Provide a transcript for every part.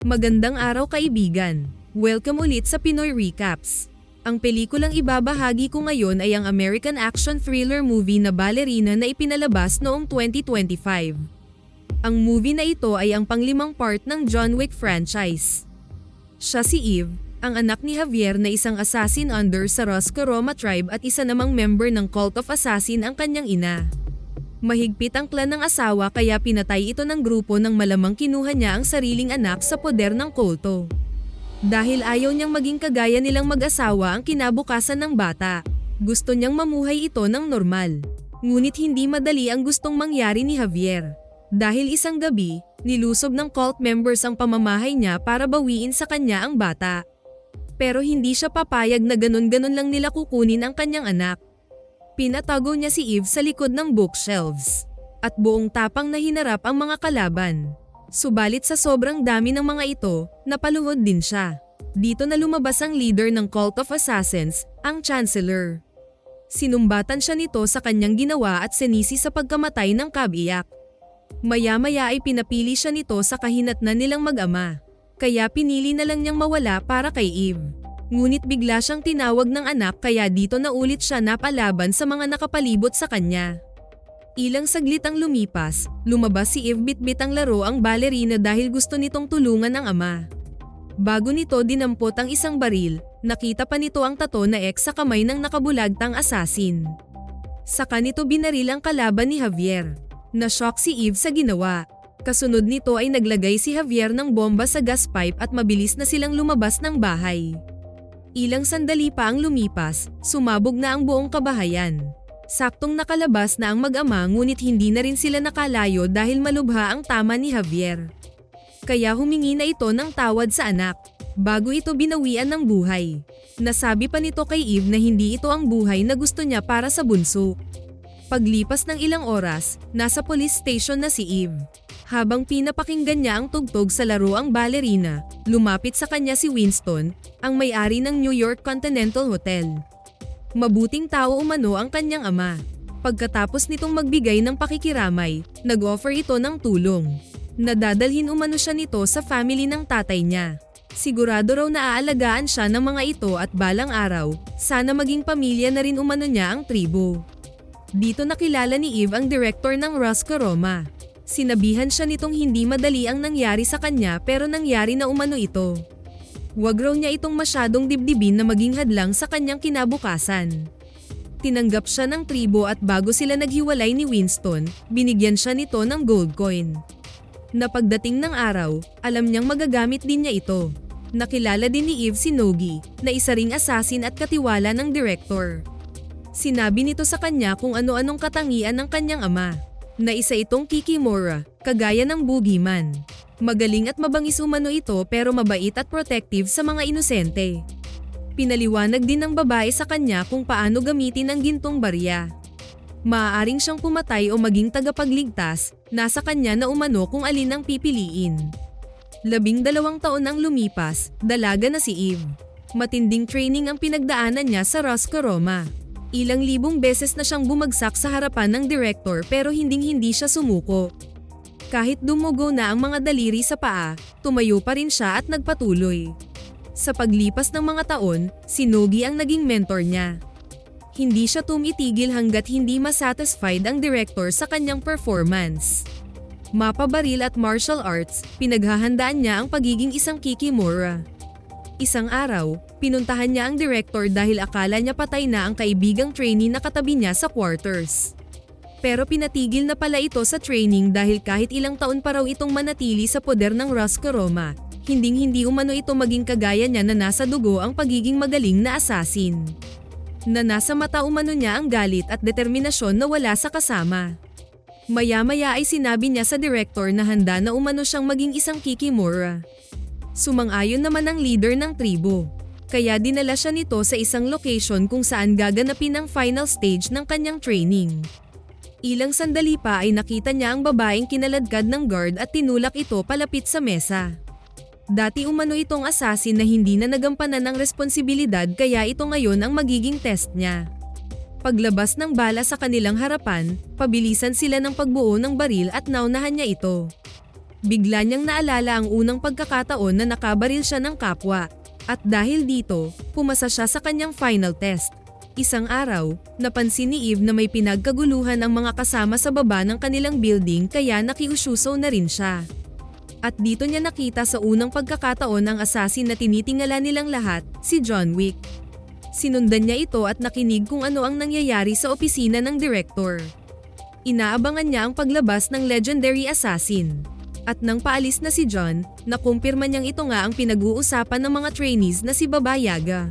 Magandang araw kaibigan. Welcome ulit sa Pinoy Recaps. Ang pelikulang ibabahagi ko ngayon ay ang American action thriller movie na Ballerina na ipinalabas noong 2025. Ang movie na ito ay ang panglimang part ng John Wick franchise. Siya si Eve, ang anak ni Javier na isang assassin under sa Roscoroma tribe at isa namang member ng Cult of Assassin ang kanyang ina. Mahigpit ang clan ng asawa kaya pinatay ito ng grupo nang malamang kinuha niya ang sariling anak sa poder ng kulto. Dahil ayaw niyang maging kagaya nilang mag-asawa ang kinabukasan ng bata, gusto niyang mamuhay ito ng normal. Ngunit hindi madali ang gustong mangyari ni Javier. Dahil isang gabi, nilusob ng cult members ang pamamahay niya para bawiin sa kanya ang bata. Pero hindi siya papayag na ganun-ganun lang nila kukunin ang kanyang anak. Pinatago niya si Eve sa likod ng bookshelves. At buong tapang na hinarap ang mga kalaban. Subalit sa sobrang dami ng mga ito, napaluhod din siya. Dito na lumabas ang leader ng Cult of Assassins, ang Chancellor. Sinumbatan siya nito sa kanyang ginawa at sinisi sa pagkamatay ng kabiyak. Maya-maya ay pinapili siya nito sa kahinatnan nilang mag-ama. Kaya pinili na lang niyang mawala para kay Eve. Ngunit bigla siyang tinawag ng anak kaya dito na ulit siya napalaban sa mga nakapalibot sa kanya. Ilang saglit ang lumipas, lumabas si Eve bitbit ang laro ang ballerina dahil gusto nitong tulungan ang ama. Bago nito dinampot ang isang baril, nakita pa nito ang tato na X sa kamay ng nakabulagtang assassin. Saka nito binaril ang kalaban ni Javier. Na-shock si Eve sa ginawa. Kasunod nito ay naglagay si Javier ng bomba sa gas pipe at mabilis na silang lumabas ng bahay. Ilang sandali pa ang lumipas, sumabog na ang buong kabahayan. Saktong nakalabas na ang mag-ama ngunit hindi na rin sila nakalayo dahil malubha ang tama ni Javier. Kaya humingi na ito ng tawad sa anak, bago ito binawian ng buhay. Nasabi pa nito kay Eve na hindi ito ang buhay na gusto niya para sa bunso. Paglipas ng ilang oras, nasa police station na si Eve. Habang pinapakinggan niya ang tugtog sa laro ang ballerina, lumapit sa kanya si Winston, ang may-ari ng New York Continental Hotel. Mabuting tao umano ang kanyang ama. Pagkatapos nitong magbigay ng pakikiramay, nag-offer ito ng tulong. Nadadalhin umano siya nito sa family ng tatay niya. Sigurado raw na aalagaan siya ng mga ito at balang araw, sana maging pamilya na rin umano niya ang tribo. Dito nakilala ni Eve ang director ng Roscoroma. Sinabihan siya nitong hindi madali ang nangyari sa kanya pero nangyari na umano ito. Huwag raw niya itong masyadong dibdibin na maging hadlang sa kanyang kinabukasan. Tinanggap siya ng tribo at bago sila naghiwalay ni Winston, binigyan siya nito ng gold coin. Na pagdating ng araw, alam niyang magagamit din niya ito. Nakilala din ni Eve si Nogi, na isa ring assassin at katiwala ng director. Sinabi nito sa kanya kung ano-anong katangian ng kanyang ama. Na isa itong Kikimora, kagaya ng boogeyman. Magaling at mabangis umano ito pero mabait at protective sa mga inosente. Pinaliwanag din ng babae sa kanya kung paano gamitin ang gintong barya. Maaaring siyang pumatay o maging tagapagligtas, nasa kanya na umano kung alin ang pipiliin. 12 taon ang lumipas, dalaga na si Eve. Matinding training ang pinagdaanan niya sa Roscoroma. Ilang libong beses na siyang bumagsak sa harapan ng director pero hinding-hindi siya sumuko. Kahit dumugo na ang mga daliri sa paa, tumayo pa rin siya at nagpatuloy. Sa paglipas ng mga taon, si Nogi ang naging mentor niya. Hindi siya tumitigil hanggat hindi masatisfied ang director sa kanyang performance. Mapabaril at martial arts, pinaghahandaan niya ang pagiging isang Kikimora. Isang araw, pinuntahan niya ang director dahil akala niya patay na ang kaibigang trainee na katabi niya sa quarters. Pero pinatigil na pala ito sa training dahil kahit ilang taon pa raw itong manatili sa poder ng Roscoroma, hinding-hindi umano ito maging kagaya niya na nasa dugo ang pagiging magaling na assassin. Na nasa mata umano niya ang galit at determinasyon na wala sa kasama. Maya-maya ay sinabi niya sa director na handa na umano siyang maging isang Kikimora. Sumang-ayon naman ang leader ng tribo. Kaya dinala siya nito sa isang location kung saan gaganapin ang final stage ng kanyang training. Ilang sandali pa ay nakita niya ang babaeng kinaladkad ng guard at tinulak ito palapit sa mesa. Dati umano itong assassin na hindi na nagampanan ng responsibilidad kaya ito ngayon ang magiging test niya. Paglabas ng bala sa kanilang harapan, pabilisan sila ng pagbuo ng baril at naunahan niya ito. Bigla niyang naalala ang unang pagkakataon na nakabaril siya ng kapwa. At dahil dito, pumasa siya sa kanyang final test. Isang araw, napansin ni Eve na may pinagkaguluhan ang mga kasama sa baba ng kanilang building kaya nakiusyuso na rin siya. At dito niya nakita sa unang pagkakataon ang assassin na tinitingala nilang lahat, si John Wick. Sinundan niya ito at nakinig kung ano ang nangyayari sa opisina ng direktor. Inaabangan niya ang paglabas ng legendary assassin. At nang paalis na si John, nakumpirma niyang ito nga ang pinag-uusapan ng mga trainees na si Baba Yaga,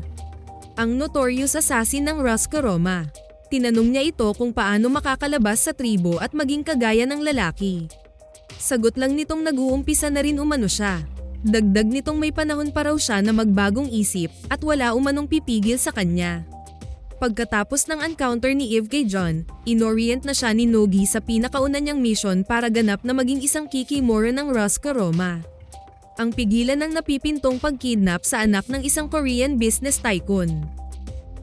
ang notorious assassin ng Roscoe Roma. Tinanong niya ito kung paano makakalabas sa tribo at maging kagaya ng lalaki. Sagot lang nitong nag-uumpisa na rin umano siya. Dagdag nitong may panahon pa raw siya na magbagong isip at wala umanong pipigil sa kanya. Pagkatapos ng encounter ni Eve kay John, inorient na siya ni Nogi sa pinakauna niyang mission para ganap na maging isang Kikimora ng Roscoe Roma. Ang pigilan ng napipintong pagkidnap sa anak ng isang Korean business tycoon.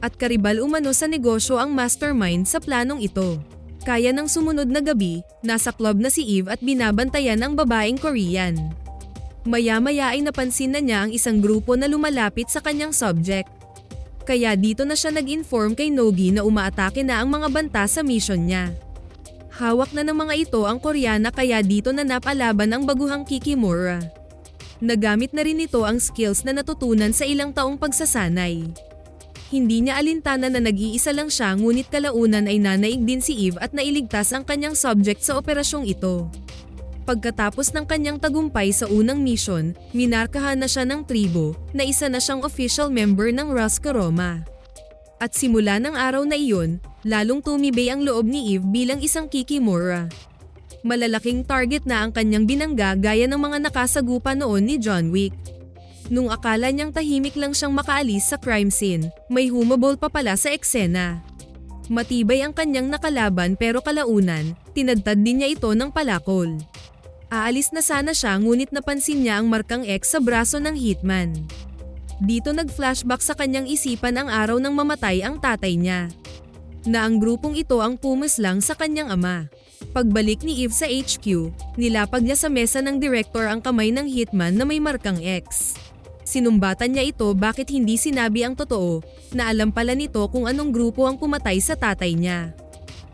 At karibal umano sa negosyo ang mastermind sa planong ito. Kaya ng sumunod na gabi, nasa club na si Eve at binabantayan ang babaeng Korean. Maya-maya ay napansin na niya ang isang grupo na lumalapit sa kanyang subject. Kaya dito na siya nag-inform kay Nogi na umaatake na ang mga banta sa mission niya. Hawak na ng mga ito ang Koreana kaya dito na napalaban ang baguhang Kikimora. Nagamit na rin ito ang skills na natutunan sa ilang taong pagsasanay. Hindi niya alintana na nag-iisa lang siya ngunit kalaunan ay nanaig din si Eve at nailigtas ang kanyang subject sa operasyong ito. Pagkatapos ng kanyang tagumpay sa unang mission, minarkahan na siya ng tribo na isa na siyang official member ng Roscoe Roma. At simula ng araw na iyon, lalong tumibay ang loob ni Eve bilang isang Kikimora. Malalaking target na ang kanyang binangga gaya ng mga nakasagupa noon ni John Wick. Nung akala niyang tahimik lang siyang makaalis sa crime scene, may humabol pa pala sa eksena. Matibay ang kanyang nakalaban pero kalaunan, tinadtad din niya ito ng palakol. Aalis na sana siya ngunit napansin niya ang markang X sa braso ng hitman. Dito nag-flashback sa kanyang isipan ang araw nang mamatay ang tatay niya. Na ang grupong ito ang pumuslang sa kanyang ama. Pagbalik ni Eve sa HQ, nilapag niya sa mesa ng direktor ang kamay ng hitman na may markang X. Sinumbatan niya ito bakit hindi sinabi ang totoo, na alam pala nito kung anong grupo ang pumatay sa tatay niya.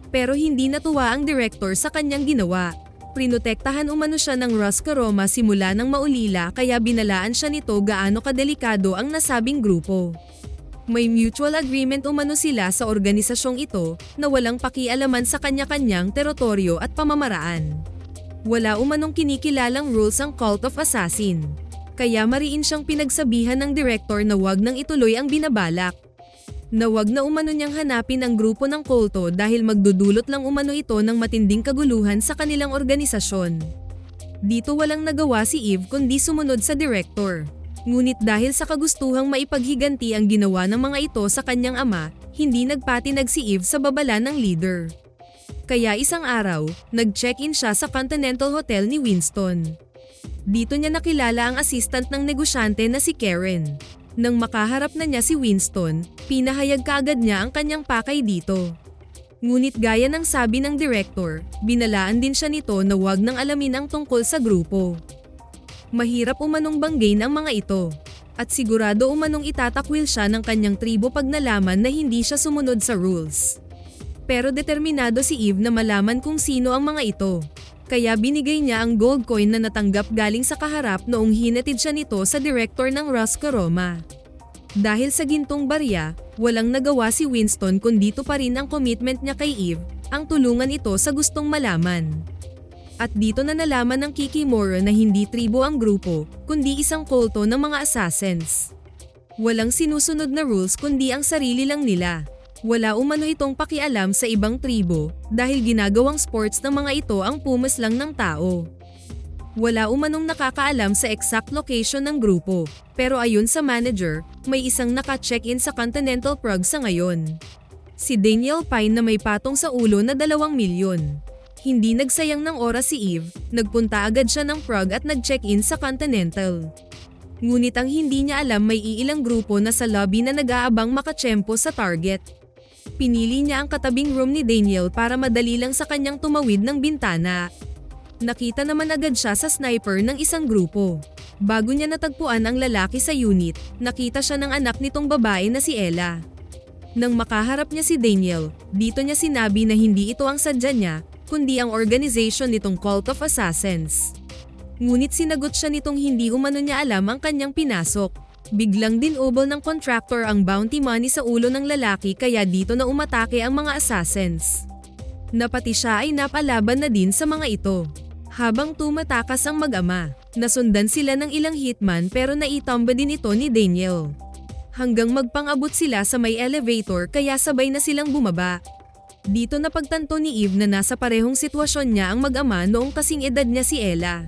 Pero hindi natuwa ang direktor sa kanyang ginawa. Prinotektahan umano siya ng Roscoe Roma simula ng maulila kaya binalaan siya nito gaano kadelikado ang nasabing grupo. May mutual agreement umano sila sa organisasyong ito na walang pakialaman sa kanya-kanyang teritoryo at pamamaraan. Wala umanong kinikilalang rules ang Cult of Assassin. Kaya mariin siyang pinagsabihan ng direktor na wag nang ituloy ang binabalak. Na wag na umano niyang hanapin ang grupo ng kulto dahil magdudulot lang umano ito ng matinding kaguluhan sa kanilang organisasyon. Dito walang nagawa si Eve kundi sumunod sa direktor. Ngunit dahil sa kagustuhang maipaghiganti ang ginawa ng mga ito sa kanyang ama, hindi nagpatinag si Eve sa babala ng leader. Kaya isang araw, nag-check-in siya sa Continental Hotel ni Winston. Dito niya nakilala ang assistant ng negosyante na si Karen. Nang makaharap na niya si Winston, pinahayag kaagad niya ang kanyang pakay dito. Ngunit gaya ng sabi ng director, binalaan din siya nito na wag nang alamin ang tungkol sa grupo. Mahirap umanong banggain ang mga ito. At sigurado umanong itatakwil siya ng kanyang tribo pag nalaman na hindi siya sumunod sa rules. Pero determinado si Eve na malaman kung sino ang mga ito. Kaya binigay niya ang gold coin na natanggap galing sa kaharap noong hinatid siya nito sa direktor ng Roscoe Roma. Dahil sa gintong barya, walang nagawa si Winston kundi ito pa rin ang commitment niya kay Eve, ang tulungan ito sa gustong malaman. At dito na nalaman ng Kikimora na hindi tribo ang grupo, kundi isang kulto ng mga assassins. Walang sinusunod na rules kundi ang sarili lang nila. Wala umano itong pakialam sa ibang tribo dahil ginagawang sports ng mga ito ang pumuslang ng tao. Wala umanong nakakaalam sa exact location ng grupo, pero ayon sa manager, may isang naka-check-in sa Continental Prague sa ngayon. Si Daniel Pine na may patong sa ulo na 2 milyon. Hindi nagsayang ng oras si Eve, nagpunta agad siya ng Prague at nag-check-in sa Continental. Ngunit ang hindi niya alam may iilang grupo na sa lobby na nag-aabang makatsyempo sa target. Pinili niya ang katabing room ni Daniel para madali lang sa kanyang tumawid ng bintana. Nakita naman agad siya sa sniper ng isang grupo. Bago niya natagpuan ang lalaki sa unit, nakita siya ng anak nitong babae na si Ella. Nang makaharap niya si Daniel, dito niya sinabi na hindi ito ang sadya niya, kundi ang organization nitong Cult of Assassins. Ngunit sinagot siya nitong hindi umano niya alam ang kanyang pinasok. Biglang dinobol ng contractor ang bounty money sa ulo ng lalaki kaya dito na umatake ang mga assassins. Napati siya ay napalaban na din sa mga ito. Habang tumatakas ang mag-ama, nasundan sila ng ilang hitman pero naitomba din ito ni Daniel. Hanggang magpang-abot sila sa may elevator kaya sabay na silang bumaba. Dito napagtanto ni Eve na nasa parehong sitwasyon niya ang mag-ama noong kasing edad niya si Ella.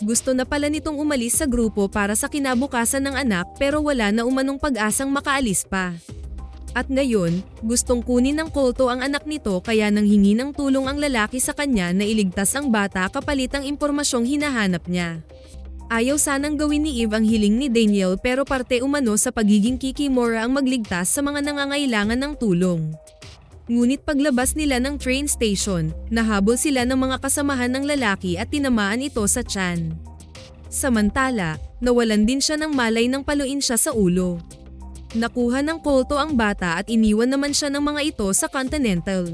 Gusto na pala nitong umalis sa grupo para sa kinabukasan ng anak pero wala na umanong pag-asang makaalis pa. At ngayon, gustong kunin ng kulto ang anak nito kaya nanghingi ng tulong ang lalaki sa kanya na iligtas ang bata kapalit ang impormasyong hinahanap niya. Ayaw sanang gawin ni Eve ang hiling ni Daniel pero parte umano sa pagiging kikimora ang magligtas sa mga nangangailangan ng tulong. Ngunit paglabas nila ng train station, nahabol sila ng mga kasamahan ng lalaki at tinamaan ito sa tiyan. Samantala, nawalan din siya ng malay nang paluin siya sa ulo. Nakuha ng kulto ang bata at iniwan naman siya ng mga ito sa Continental.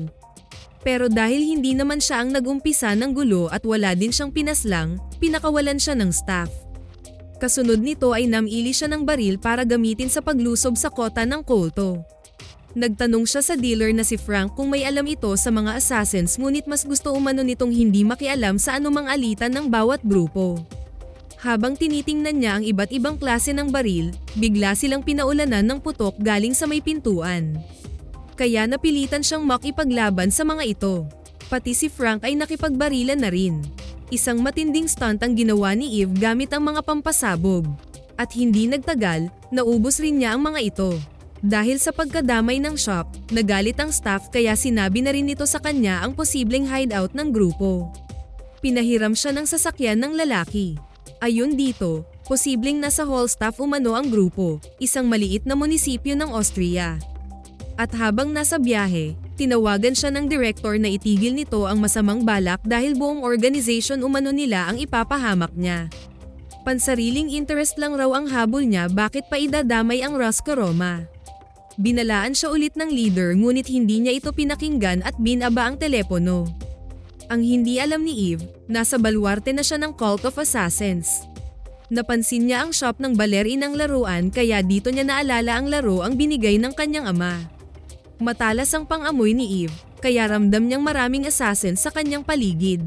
Pero dahil hindi naman siya ang nag-umpisa ng gulo at wala din siyang pinaslang, pinakawalan siya ng staff. Kasunod nito ay namili siya ng baril para gamitin sa paglusob sa kota ng kulto. Nagtanong siya sa dealer na si Frank kung may alam ito sa mga assassins ngunit mas gusto umano nitong hindi makialam sa anumang alitan ng bawat grupo. Habang tinitingnan niya ang iba't ibang klase ng baril, bigla silang pinaulanan ng putok galing sa may pintuan. Kaya napilitan siyang makipaglaban sa mga ito. Pati si Frank ay nakipagbarilan na rin. Isang matinding stunt ang ginawa ni Eve gamit ang mga pampasabog. At hindi nagtagal, naubos rin niya ang mga ito. Dahil sa pagkadamay ng shop, nagalit ang staff kaya sinabi na rin nito sa kanya ang posibleng hideout ng grupo. Pinahiram siya ng sasakyan ng lalaki. Ayon dito, posibleng nasa Hallstatt umano ang grupo, isang maliit na munisipyo ng Austria. At habang nasa biyahe, tinawagan siya ng direktor na itigil nito ang masamang balak dahil buong organization umano nila ang ipapahamak niya. Pansariling interest lang raw ang habol niya bakit pa idadamay ang Roscaroma. Binalaan siya ulit ng leader ngunit hindi niya ito pinakinggan at binaba ang telepono. Ang hindi alam ni Eve, nasa baluarte na siya ng Cult of Assassins. Napansin niya ang shop ng balerinang laruan kaya dito niya naalala ang laro ang binigay ng kanyang ama. Matalas ang pang-amoy ni Eve, kaya ramdam niyang maraming assassins sa kanyang paligid.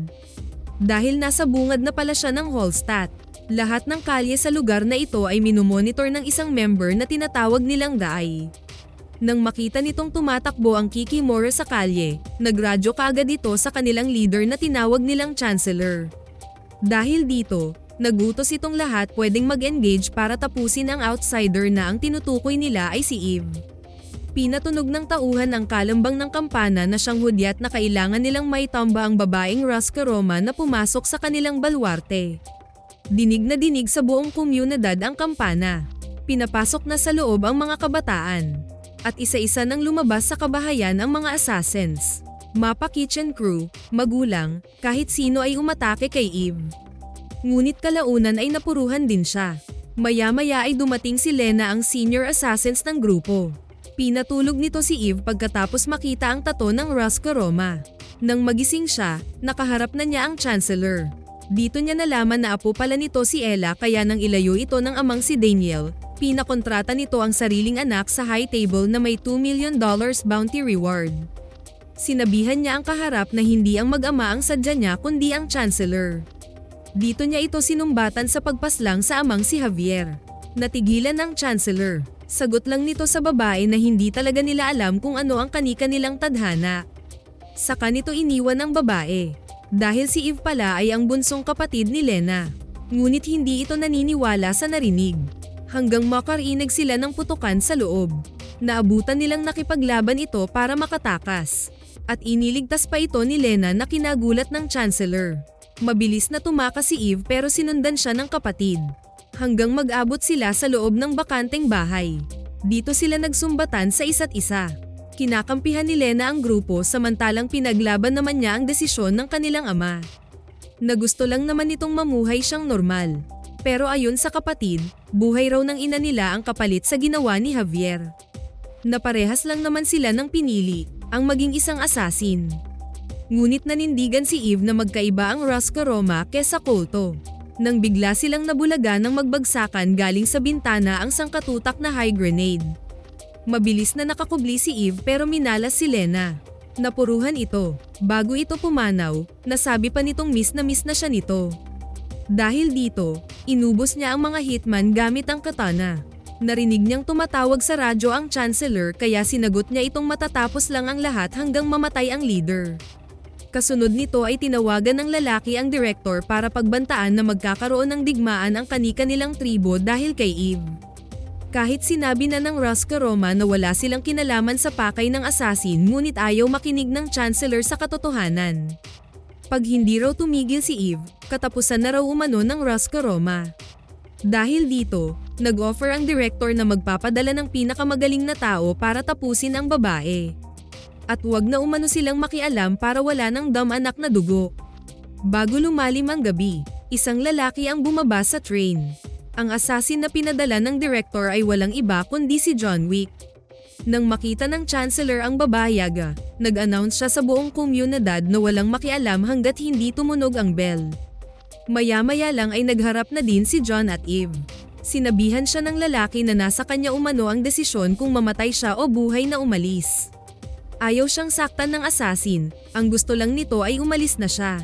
Dahil nasa bungad na pala siya ng Hallstatt, lahat ng kalye sa lugar na ito ay minomonitor ng isang member na tinatawag nilang Dai. Nang makita nitong tumatakbo ang kikimora sa kalye, nagradyo kaagad ito sa kanilang leader na tinawag nilang Chancellor. Dahil dito, nagutos itong lahat pwedeng mag-engage para tapusin ang outsider na ang tinutukoy nila ay si Eve. Pinatunog ng tauhan ang kalambang ng kampana na siyang hudyat na kailangan nilang maitamba ang babaeng Roscaroma na pumasok sa kanilang baluarte. Dinig na dinig sa buong komunidad ang kampana. Pinapasok na sa loob ang mga kabataan. At isa-isa nang lumabas sa kabahayan ang mga assassins. Mapa kitchen crew, magulang, kahit sino ay umatake kay Eve. Ngunit kalaunan ay napuruhan din siya. Maya-maya ay dumating si Lena ang senior assassins ng grupo. Pinatulog nito si Eve pagkatapos makita ang tato ng Roscaroma. Nang magising siya, nakaharap na niya ang Chancellor. Dito niya nalaman na apo pala nito si Ella kaya nang ilayo ito ng amang si Daniel, pinakontrata nito ang sariling anak sa high table na may $2 million bounty reward. Sinabihan niya ang kaharap na hindi ang mag-ama ang sadya niya kundi ang Chancellor. Dito niya ito sinumbatan sa pagpaslang sa amang si Javier. Natigilan ng Chancellor. Sagot lang nito sa babae na hindi talaga nila alam kung ano ang kanika nilang tadhana. Saka nito iniwan ng babae. Dahil si Eve pala ay ang bunsong kapatid ni Lena. Ngunit hindi ito naniniwala sa narinig. Hanggang makarinig sila ng putukan sa loob. Naabutan nilang nakipaglaban ito para makatakas. At iniligtas pa ito ni Lena na kinagulat ng Chancellor. Mabilis na tumakas si Eve pero sinundan siya ng kapatid. Hanggang mag-abot sila sa loob ng bakanteng bahay. Dito sila nagsumbatan sa isa't isa. Kinakampihan ni Lena ang grupo samantalang pinaglaban naman niya ang desisyon ng kanilang ama. na gusto lang naman nitong mamuhay siyang normal. Pero ayon sa kapatid, buhay raw ng ina nila ang kapalit sa ginawa ni Javier. Na parehas lang naman sila ng pinili, ang maging isang assassin. Ngunit nanindigan si Eve na magkaiba ang Roscoe Roma kesa Colto. Nang bigla silang nabulaga ng magbagsakan galing sa bintana ang sangkatutak na high grenade. Mabilis na nakakubli si Eve pero minalas si Lena. Napuruhan ito. Bago ito pumanaw, nasabi pa nitong miss na siya nito. Dahil dito, inubos niya ang mga hitman gamit ang katana. Narinig niyang tumatawag sa radyo ang Chancellor kaya sinagot niya itong matatapos lang ang lahat hanggang mamatay ang leader. Kasunod nito ay tinawagan ng lalaki ang director para pagbantaan na magkakaroon ng digmaan ang kani-kanilang tribo dahil kay Eve. Kahit sinabi na ng Roscoe Roma na wala silang kinalaman sa pakay ng assassin ngunit ayaw makinig ng Chancellor sa katotohanan. Pag hindi raw tumigil si Eve, katapusan na raw umano ng Roscoe Roma. Dahil dito, nag-offer ang director na magpapadala ng pinakamagaling na tao para tapusin ang babae. At wag na umano silang makialam para wala ng anak na dugo. Bago lumalim ang gabi, isang lalaki ang bumaba sa train. Ang assassin na pinadala ng director ay walang iba kundi si John Wick. Nang makita ng Chancellor ang babayaga, nag-announce siya sa buong komunidad na walang makialam hanggat hindi tumunog ang bell. Maya-maya lang ay nagharap na din si John at Eve. Sinabihan siya ng lalaki na nasa kanya umano ang desisyon kung mamatay siya o buhay na umalis. Ayaw siyang saktan ng assassin, ang gusto lang nito ay umalis na siya.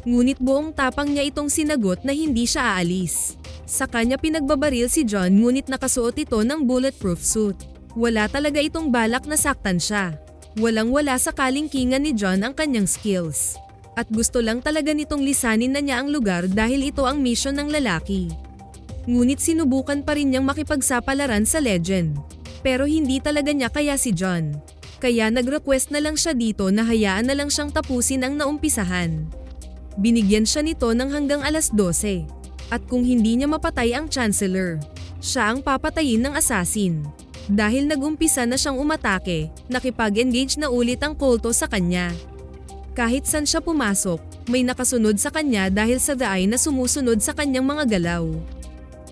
Ngunit buong tapang niya itong sinagot na hindi siya aalis. Sa kanya pinagbabaril si John ngunit nakasuot ito ng bulletproof suit. Wala talaga itong balak na saktan siya. Walang-wala sa kalingkingan ni John ang kanyang skills. At gusto lang talaga nitong lisanin na niya ang lugar dahil ito ang mission ng lalaki. Ngunit sinubukan pa rin niyang makipagsapalaran sa legend. Pero hindi talaga niya kaya si John. Kaya nag-request na lang siya dito na hayaan na lang siyang tapusin ang naumpisahan. Binigyan siya nito ng hanggang alas 12. At kung hindi niya mapatay ang Chancellor, siya ang papatayin ng assassin. Dahil nag-umpisa na siyang umatake, nakipag-engage na ulit ang Colto sa kanya. Kahit saan siya pumasok, may nakasunod sa kanya dahil sa daay na sumusunod sa kanyang mga galaw.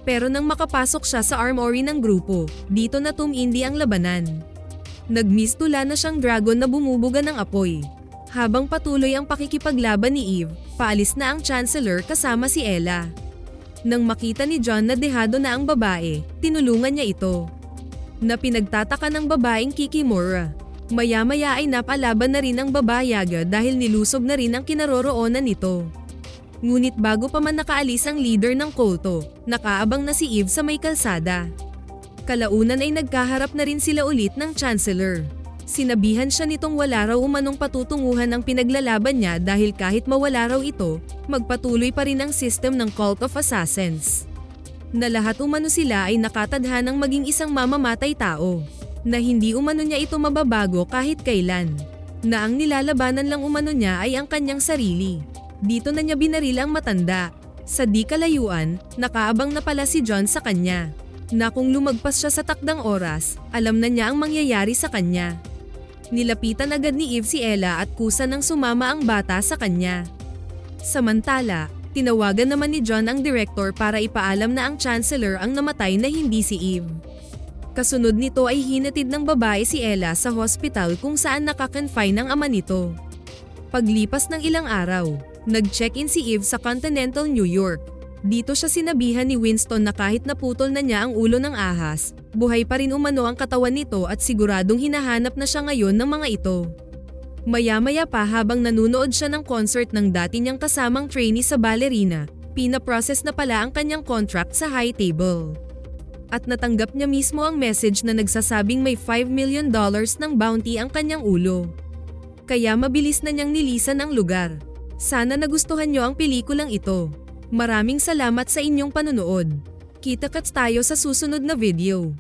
Pero nang makapasok siya sa armory ng grupo, dito na tumindi ang labanan. Nagmistula na siyang dragon na bumubuga ng apoy. Habang patuloy ang pakikipaglaban ni Eve, paalis na ang Chancellor kasama si Ella. Nang makita ni John na dehado na ang babae, tinulungan niya ito. Na pinagtataka ng babaeng Kikimora. Maya-maya ay napalaban na rin ang babayaga dahil nilusob na rin ang kinaroroonan nito. Ngunit bago pa man nakaalis ang leader ng Colto, nakaabang na si Eve sa may kalsada. Kalaunan ay nagkaharap na rin sila ulit ng Chancellor. Sinabihan siya nitong wala raw umanong patutunguhan ang pinaglalaban niya dahil kahit mawala raw ito, magpatuloy pa rin ang system ng Cult of Assassins. Na lahat umano sila ay nakatadhanang maging isang mamamatay tao. Na hindi umano niya ito mababago kahit kailan. Na ang nilalabanan lang umano niya ay ang kanyang sarili. Dito na niya binaril ang matanda. Sa di kalayuan, nakaabang na pala si John sa kanya. Na kung lumagpas siya sa takdang oras, alam na niya ang mangyayari sa kanya. Nilapitan agad ni Eve si Ella at kusa nang sumama ang bata sa kanya. Samantala, tinawagan naman ni John ang director para ipaalam na ang Chancellor ang namatay na hindi si Eve. Kasunod nito ay hinatid ng babae si Ella sa hospital kung saan nakakonfine ang ama nito. Paglipas ng ilang araw, nag-check-in si Eve sa Continental New York. Dito siya sinabihan ni Winston na kahit naputol na niya ang ulo ng ahas, buhay pa rin umano ang katawan nito at siguradong hinahanap na siya ngayon ng mga ito. Maya-maya pa habang nanunood siya ng concert ng dati niyang kasamang trainee sa ballerina, pina-process na pala ang kanyang contract sa high table. At natanggap niya mismo ang message na nagsasabing may $5 million ng bounty ang kanyang ulo. Kaya mabilis na niyang nilisan ang lugar. Sana nagustuhan niyo ang pelikulang ito. Maraming salamat sa inyong panonood. Kita-kits tayo sa susunod na video.